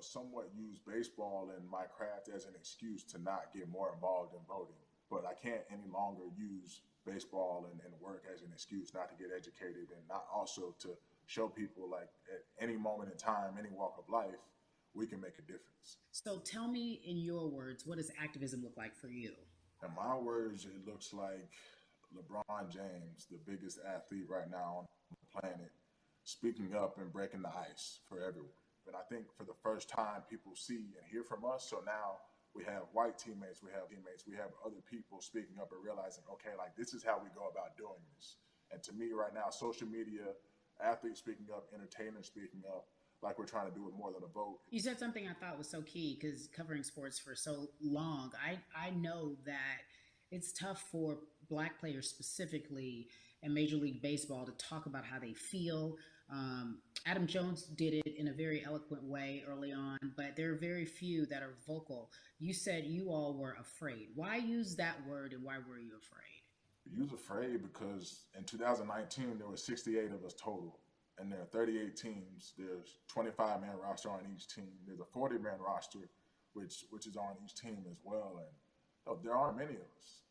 somewhat used baseball and my craft as an excuse to not get more involved in voting. But I can't any longer use baseball and work as an excuse not to get educated, and not also to show people, like, at any moment in time, any walk of life, we can make a difference. So tell me in your words, what does activism look like for you? In my words, it looks like LeBron James, the biggest athlete right now on the planet, speaking up and breaking the ice for everyone. And I think for the first time, people see and hear from us. So now we have white teammates, we have other people speaking up and realizing, okay, like, this is how we go about doing this. And to me right now, social media, athletes speaking up, entertainers speaking up, like we're trying to do with More Than a Vote. You said something I thought was so key, because covering sports for so long, I know that it's tough for Black players specifically in Major League Baseball to talk about how they feel. Adam Jones did it in a very eloquent way early on, but there are very few that are vocal. You said you all were afraid. Why use that word, and why were you afraid? We was afraid because in 2019, there were 68 of us total. And there are 38 teams. There's 25-man roster on each team. There's a 40-man roster, which is on each team as well. And there aren't many of us.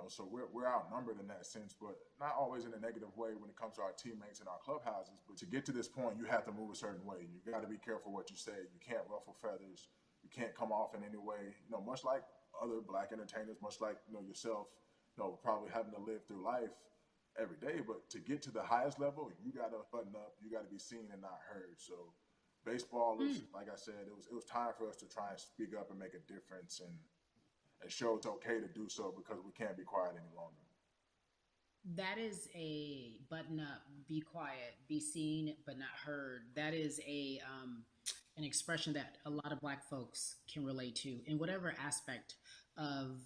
So we're outnumbered in that sense, but not always in a negative way when it comes to our teammates and our clubhouses. But to get to this point, you have to move a certain way. You got to be careful what you say. You can't ruffle feathers. You can't come off in any way. Much like other Black entertainers, much like yourself, probably having to live through life every day. But to get to the highest level, you got to button up. You got to be seen and not heard. So baseball is, like I said, it was time for us to try and speak up and make a difference and show it's okay to do so, because we can't be quiet any longer. That is a button up, be quiet, be seen but not heard. That is an expression that a lot of Black folks can relate to in whatever aspect of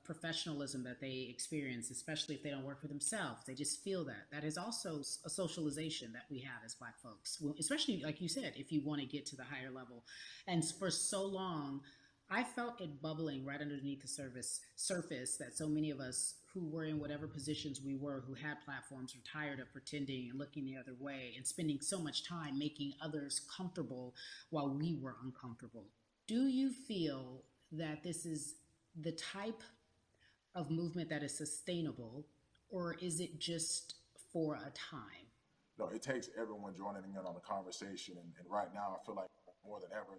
professionalism that they experience, especially if they don't work for themselves. They just feel that. That is also a socialization that we have as Black folks, especially, like you said, if you want to get to the higher level. And for so long, I felt it bubbling right underneath the surface that so many of us who were in whatever positions we were, who had platforms, were tired of pretending and looking the other way and spending so much time making others comfortable while we were uncomfortable. Do you feel that this is the type of movement that is sustainable, or is it just for a time? No, it takes everyone joining in on the conversation. And right now, I feel like more than ever,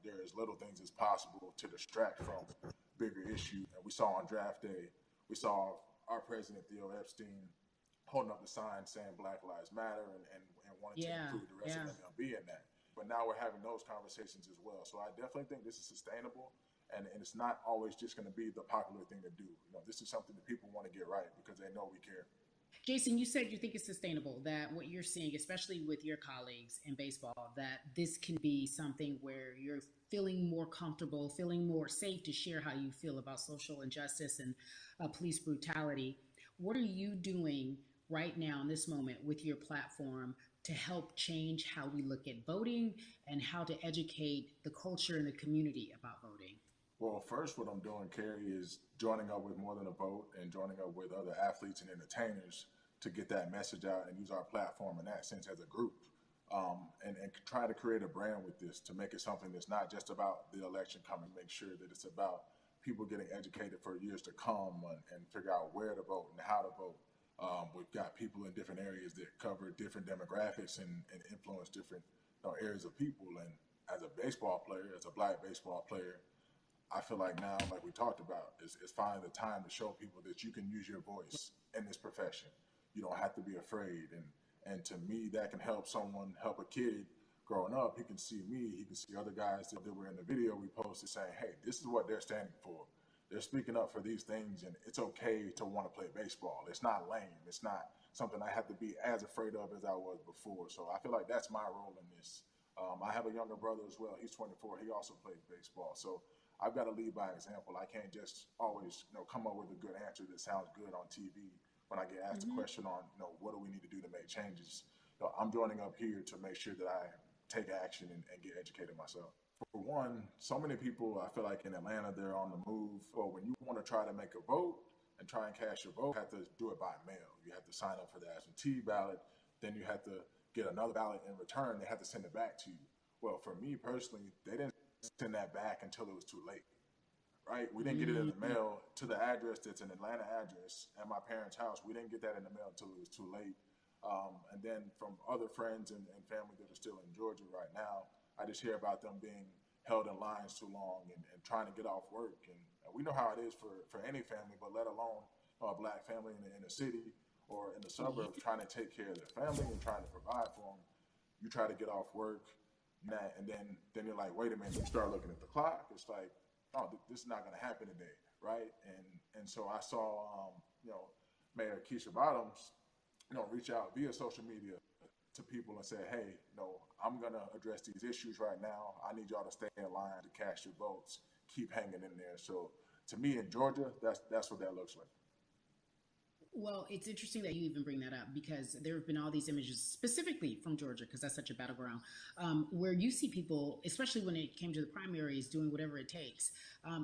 there is little things as possible to distract from bigger issues. And we saw on draft day, we saw our president, Theo Epstein, holding up the sign saying Black Lives Matter and wanting to include the rest of MLB in that. But now we're having those conversations as well. So I definitely think this is sustainable, and it's not always just going to be the popular thing to do. This is something that people want to get right because they know we care. Jason, you said you think it's sustainable, that what you're seeing, especially with your colleagues in baseball, that this can be something where you're feeling more comfortable, feeling more safe to share how you feel about social injustice and police brutality. What are you doing right now in this moment with your platform to help change how we look at voting and how to educate the culture and the community about voting? Well, first, what I'm doing, Carrie, is joining up with More Than a Vote and joining up with other athletes and entertainers to get that message out and use our platform in that sense as a group. And try to create a brand with this to make it something that's not just about the election coming, make sure that it's about people getting educated for years to come and figure out where to vote and how to vote. We've got people in different areas that cover different demographics and influence different areas of people. And as a baseball player, as a black baseball player, I feel like now, like we talked about, is finally the time to show people that you can use your voice in this profession. You don't have to be afraid. And to me, that can help someone, help a kid growing up. He can see me, he can see other guys that were in the video we posted saying, hey, this is what they're standing for. They're speaking up for these things, and it's okay to want to play baseball. It's not lame. It's not something I have to be as afraid of as I was before. So I feel like that's my role in this. I have a younger brother as well. He's 24. He also plays baseball. So I've got to lead by example. I can't just always, come up with a good answer that sounds good on TV. When I get asked a question on, what do we need to do to make changes? I'm joining up here to make sure that I take action and get educated myself. For one, so many people, I feel like in Atlanta, they're on the move. Or when you want to try to make a vote and try and cast your vote, you have to do it by mail. You have to sign up for the absentee ballot. Then you have to get another ballot in return. They have to send it back to you. Well, for me personally, they didn't send that back until it was too late, right? We didn't get it in the mail to the address that's an Atlanta address at my parents' house. We didn't get that in the mail until it was too late. And then from other friends and family that are still in Georgia right now, I just hear about them being held in lines too long and trying to get off work. And we know how it is for any family, but let alone a black family in the city or in the suburbs trying to take care of their family and trying to provide for them. You try to get off work, and then you're like, wait a minute. You start looking at the clock. It's like, oh, this is not going to happen today, right? And so I saw, Mayor Keisha Bottoms, reach out via social media to people and say, hey, I'm going to address these issues right now. I need y'all to stay in line to cast your votes. Keep hanging in there. So to me in Georgia, that's what that looks like. Well, it's interesting that you even bring that up because there have been all these images specifically from Georgia, because that's such a battleground, where you see people, especially when it came to the primaries, doing whatever it takes.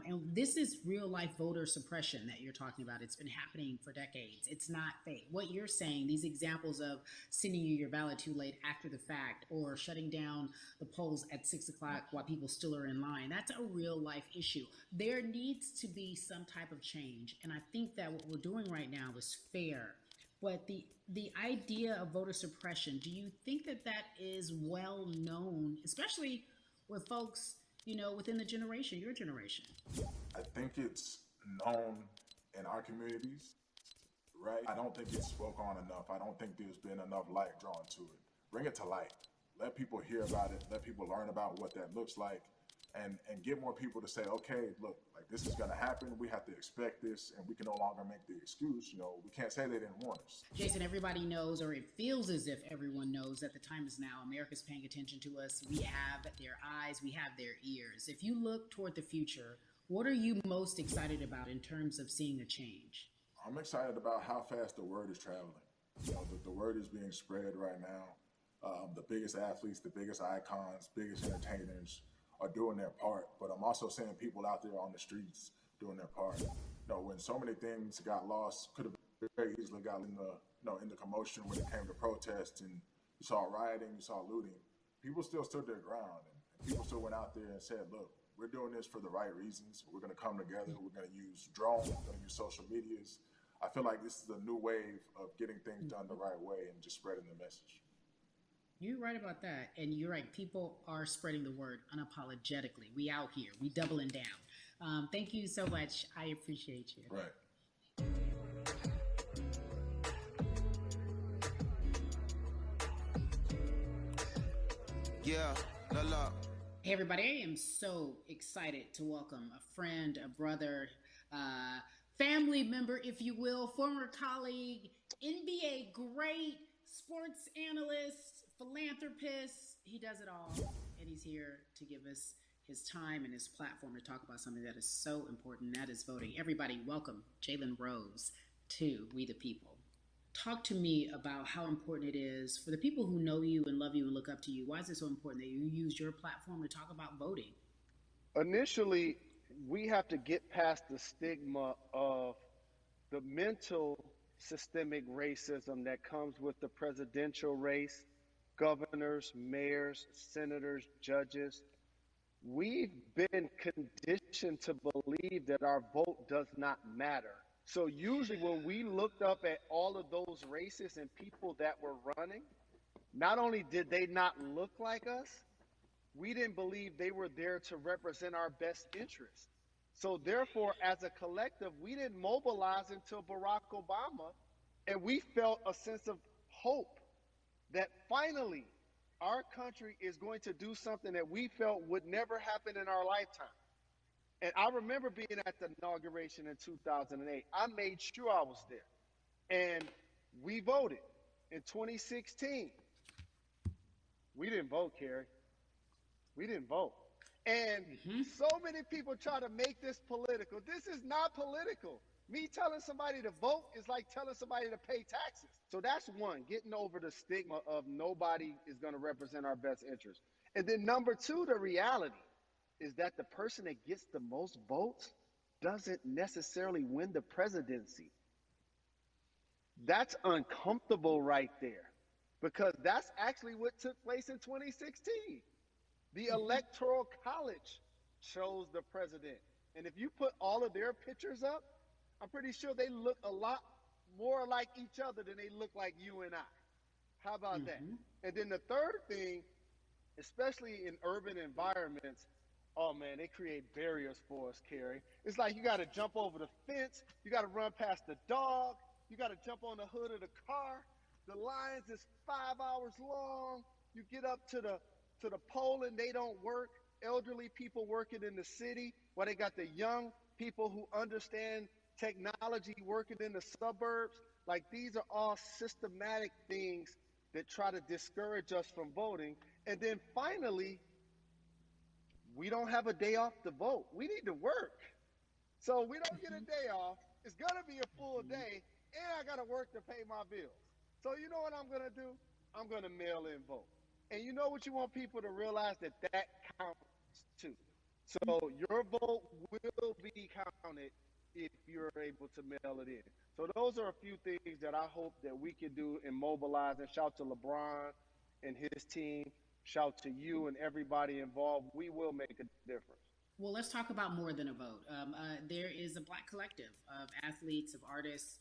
And this is real life voter suppression that you're talking about. It's been happening for decades. It's not fake. What you're saying, these examples of sending you your ballot too late after the fact or shutting down the polls at 6 o'clock while people still are in line, that's a real life issue. There needs to be some type of change. And I think that what we're doing right now is fair. But the idea of voter suppression, do you think that that is well known, especially with folks, within the generation, your generation? I think it's known in our communities, right? I don't think it's spoke on enough. I don't think there's been enough light drawn to it. Bring it to light. Let people hear about it. Let people learn about what that looks like. And get more people to say, okay, look, like this is going to happen. We have to expect this, and we can no longer make the excuse. We can't say they didn't warn us. Jason, everybody knows, or it feels as if everyone knows that the time is now. America's paying attention to us. We have their eyes, we have their ears. If you look toward the future, what are you most excited about in terms of seeing a change? I'm excited about how fast the word is traveling. The word is being spread right now. The biggest athletes, the biggest icons, biggest entertainers are doing their part, but I'm also seeing people out there on the streets doing their part. When so many things got lost, could have very easily got in the commotion when it came to protests, and you saw rioting, you saw looting. People still stood their ground, and people still went out there and said, look, we're doing this for the right reasons. We're going to come together. We're going to use drones. We're going to use social medias. I feel like this is a new wave of getting things done the right way and just spreading the message. You're right about that. And you're right. People are spreading the word unapologetically. We out here. We doubling down. Thank you so much. I appreciate you. Right. Yeah, la. Hey, everybody. I am so excited to welcome a friend, a brother, family member, if you will, former colleague NBA great, sports analyst, philanthropist. He does it all. And he's here to give us his time and his platform to talk about something that is so important, and that is voting. Everybody, welcome Jalen Rose to We the People. Talk to me about how important it is for the people who know you and love you and look up to you. Why is it so important that you use your platform to talk about voting? Initially, we have to get past the stigma of the mental systemic racism that comes with the presidential race, governors, mayors, senators, judges. We've been conditioned to believe that our vote does not matter. So usually when we looked up at all of those races and people that were running, not only did they not look like us, we didn't believe they were there to represent our best interests. So therefore, as a collective, we didn't mobilize until Barack Obama, and we felt a sense of hope that finally our country is going to do something that we felt would never happen in our lifetime. And I remember being at the inauguration in 2008. I made sure I was there. And we voted. In 2016, we didn't vote, Carrie. We didn't vote. And so many people try to make this political. This is not political. Me telling somebody to vote is like telling somebody to pay taxes. So that's one, getting over the stigma of nobody is going to represent our best interest. And then number two, the reality is that the person that gets the most votes doesn't necessarily win the presidency. That's uncomfortable right there, because that's actually what took place in 2016. The Electoral College chose the president. And if you put all of their pictures up, I'm pretty sure they look a lot more like each other than they look like you and I. How about that? And then the third thing, especially in urban environments, oh man, they create barriers for us, Carrie. It's like you got to jump over the fence, you got to run past the dog, you got to jump on the hood of the car. The lines is 5 hours long. You get up to the poll and they don't work. Elderly people working in the city, while they got the young people who understand technology working in the suburbs. Like, these are all systematic things that try to discourage us from voting. And then finally, we don't have a day off to vote. We need to work. So we don't get a day off. It's going to be a full day, and I got to work to pay my bills. So you know what I'm going to do? I'm going to mail in vote. And you know what you want people to realize? That counts too. So your vote will be counted if you're able to mail it in. So those are a few things that I hope that we can do and mobilize. And shout to LeBron and his team. Shout to you and everybody involved. We will make a difference. Well, let's talk about more than a vote. There is a Black collective of athletes, of artists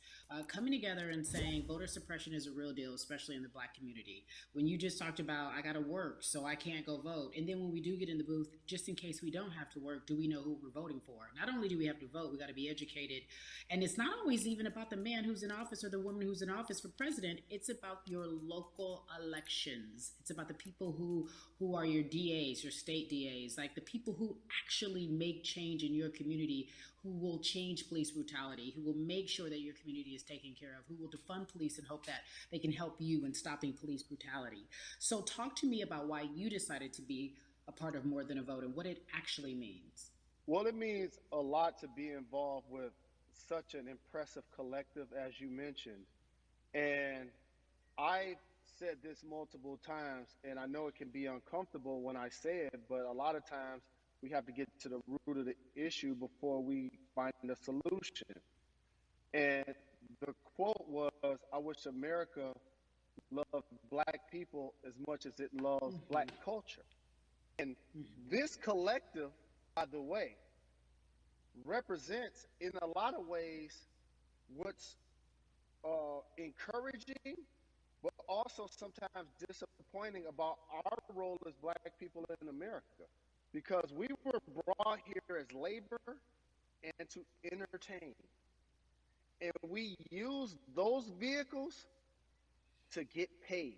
coming together and saying voter suppression is a real deal, especially in the Black community. When you just talked about, I got to work, so I can't go vote. And then when we do get in the booth, just in case we don't have to work, do we know who we're voting for? Not only do we have to vote, we got to be educated. And it's not always even about the man who's in office or the woman who's in office for president. It's about your local elections. It's about the people who are your DAs, your state DAs, like the people who actually make change in your community, who will change police brutality, who will make sure that your community is taken care of, who will defund police and hope that they can help you in stopping police brutality. So talk to me about why you decided to be a part of More Than a Vote and what it actually means. Well, it means a lot to be involved with such an impressive collective, as you mentioned. And I said this multiple times, and I know it can be uncomfortable when I say it, but a lot of times we have to get to the root of the issue before we find a solution. And the quote was, I wish America loved Black people as much as it loves Black culture. And this collective, by the way, represents in a lot of ways what's encouraging, but also sometimes disappointing about our role as Black people in America. Because we were brought here as labor and to entertain. And we use those vehicles to get paid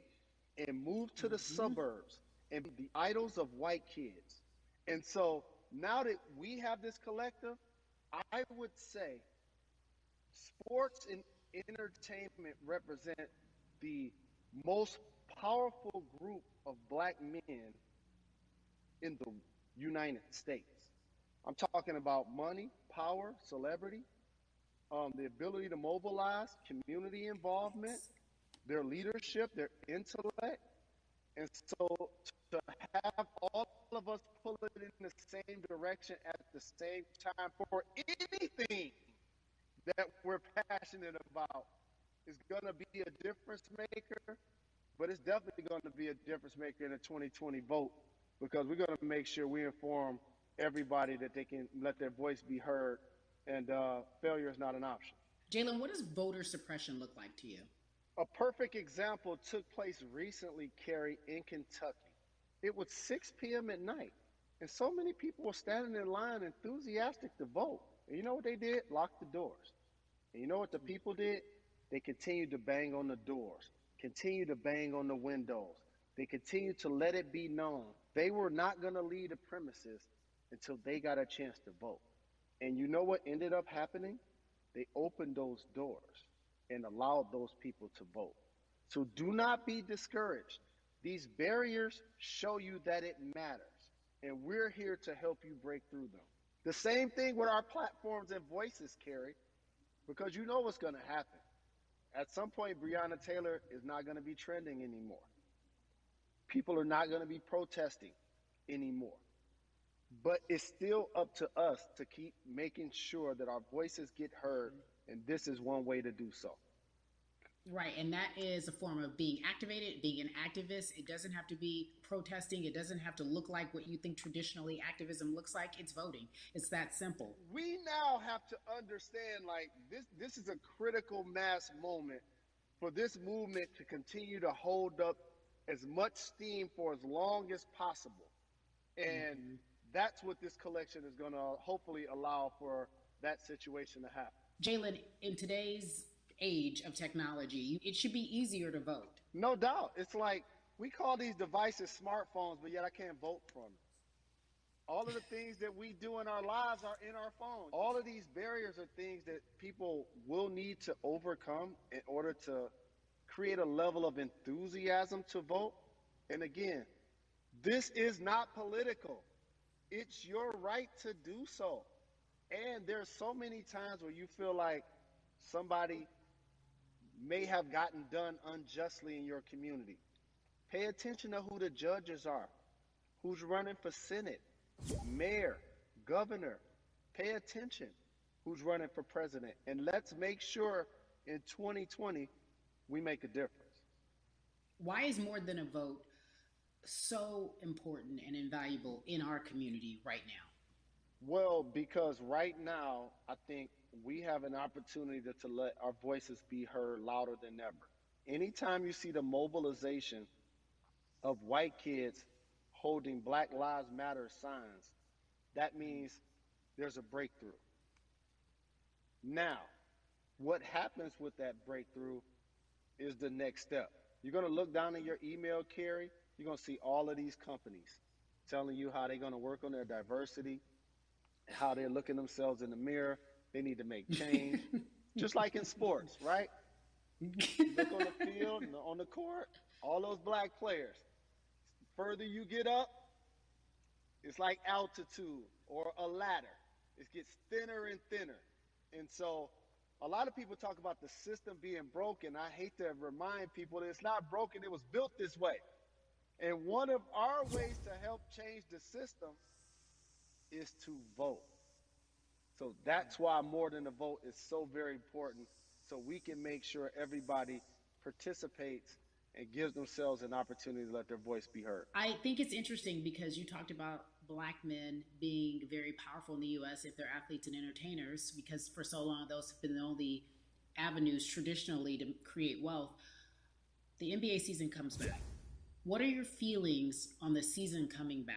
and move to the suburbs and be the idols of white kids. And so now that we have this collective, I would say sports entertainment represent the most powerful group of black men in the United States. I'm talking about money, power, celebrity, the ability to mobilize, community involvement, their leadership, their intellect. And so to have all of us pull it in the same direction at the same time for anything that we're passionate about is going to be a difference maker, but it's definitely going to be a difference maker in the 2020 vote because we're going to make sure we inform everybody that they can let their voice be heard, and failure is not an option. Jalen, what does voter suppression look like to you? A perfect example took place recently, Carrie, in Kentucky. It was 6 p.m. at night, and so many people were standing in line enthusiastic to vote. And you know what they did? Locked the doors. And you know what the people did? They continued to bang on the doors, continued to bang on the windows. They continued to let it be known they were not going to leave the premises until they got a chance to vote. And you know what ended up happening? They opened those doors and allowed those people to vote. So do not be discouraged. These barriers show you that it matters, and we're here to help you break through them. The same thing with our platforms and voices, Carrie, because you know what's going to happen. At some point, Breonna Taylor is not going to be trending anymore. People are not going to be protesting anymore. But it's still up to us to keep making sure that our voices get heard, and this is one way to do so. Right, and that is a form of being activated, being an activist. It doesn't have to be protesting. It doesn't have to look like what you think traditionally activism looks like. It's voting. It's that simple. We now have to understand, like, this is a critical mass moment for this movement to continue to hold up as much steam for as long as possible. And that's what this collection is going to hopefully allow for that situation to happen. Jalen, in today's age of technology, it should be easier to vote. No doubt. It's like we call these devices smartphones, but yet I can't vote from them. All of the things that we do in our lives are in our phone. All of these barriers are things that people will need to overcome in order to create a level of enthusiasm to vote. And again, this is not political. It's your right to do so. And there's so many times where you feel like somebody may have gotten done unjustly in your community. Pay attention to who the judges are, who's running for Senate, mayor, governor. Pay attention who's running for president. And let's make sure in 2020 we make a difference. Why is more than a vote so important and invaluable in our community right now? Well, because right now, I think we have an opportunity to let our voices be heard louder than ever. Anytime you see the mobilization of white kids holding Black Lives Matter signs, that means there's a breakthrough. Now, what happens with that breakthrough is the next step. You're going to look down in your email, Carrie, you're going to see all of these companies telling you how they're going to work on their diversity, how they're looking themselves in the mirror. They need to make change, just like in sports, right? Look on the field, on the court, all those black players. The further you get up, it's like altitude or a ladder. It gets thinner and thinner. And so a lot of people talk about the system being broken. I hate to remind people that it's not broken. It was built this way. And one of our ways to help change the system is to vote. So that's why more than a vote is so very important, so we can make sure everybody participates and gives themselves an opportunity to let their voice be heard. I think it's interesting because you talked about black men being very powerful in the U.S. if they're athletes and entertainers, because for so long those have been the only avenues traditionally to create wealth. The NBA season comes back. What are your feelings on the season coming back?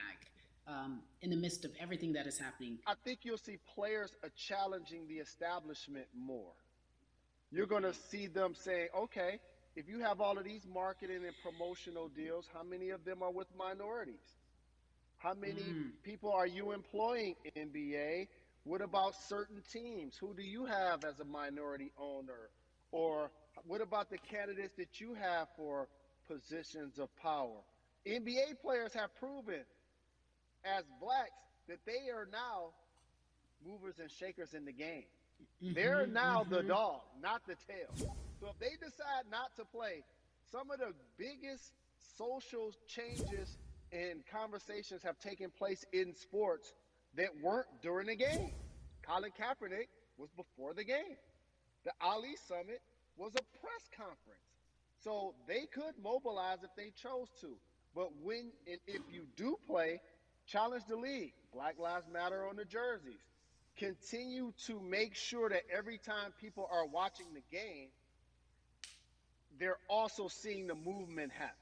In the midst of everything that is happening? I think you'll see players challenging the establishment more. You're going to see them saying, okay, if you have all of these marketing and promotional deals, how many of them are with minorities? How many people are you employing, NBA? What about certain teams? Who do you have as a minority owner Or what about the candidates that you have for positions of power? NBA players have proven as blacks that they are now movers and shakers in the game. They're Mm-hmm. now the Mm-hmm. dog, not the tail. So if they decide not to play, some of the biggest social changes and conversations have taken place in sports that weren't during the game. Colin Kaepernick was before the game. The Ali Summit was a press conference. So they could mobilize if they chose to. But when and if you do play, challenge the league. Black Lives Matter on the jerseys. Continue to make sure that every time people are watching the game, they're also seeing the movement happen.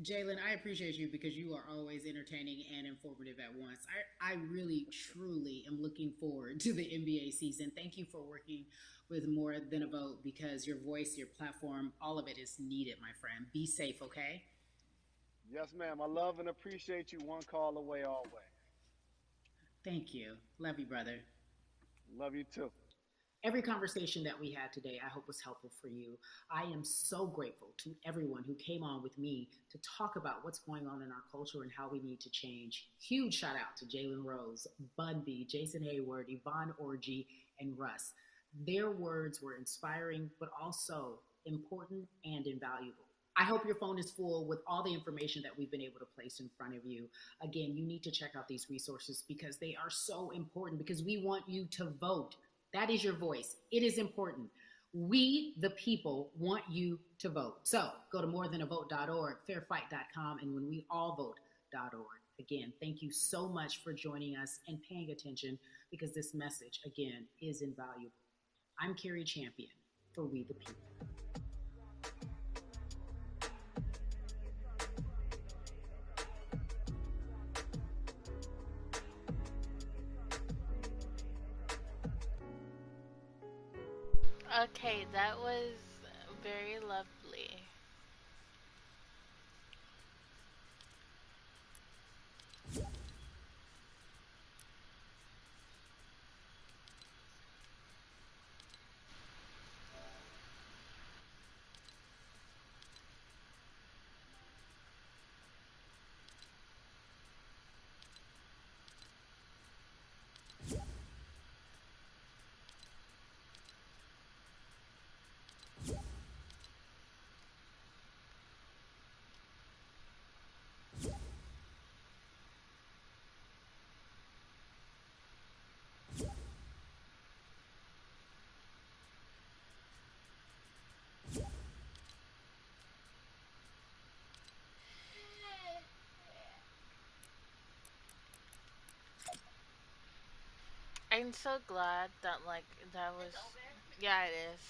Jalen, I appreciate you because you are always entertaining and informative at once. I really, truly am looking forward to the NBA season. Thank you for working with More Than a Vote because your voice, your platform, all of it is needed, my friend. Be safe, okay? Yes, ma'am. I love and appreciate you. One call away, always. Thank you. Love you, brother. Love you too. Every conversation that we had today, I hope was helpful for you. I am so grateful to everyone who came on with me to talk about what's going on in our culture and how we need to change. Huge shout out to Jalen Rose, Bun B, Jason Hayward, Yvonne Orgy, and Russ. Their words were inspiring, but also important and invaluable. I hope your phone is full with all the information that we've been able to place in front of you. Again, you need to check out these resources because they are so important because we want you to vote. That is your voice. It is important. We, the people, want you to vote. So go to morethanavote.org, fairfight.com, and when we all vote.org. Again, thank you so much for joining us and paying attention because this message, again, is invaluable. I'm Carrie Champion for We the People. Okay, that was very lovely. I'm so glad that like that was, yeah, it is.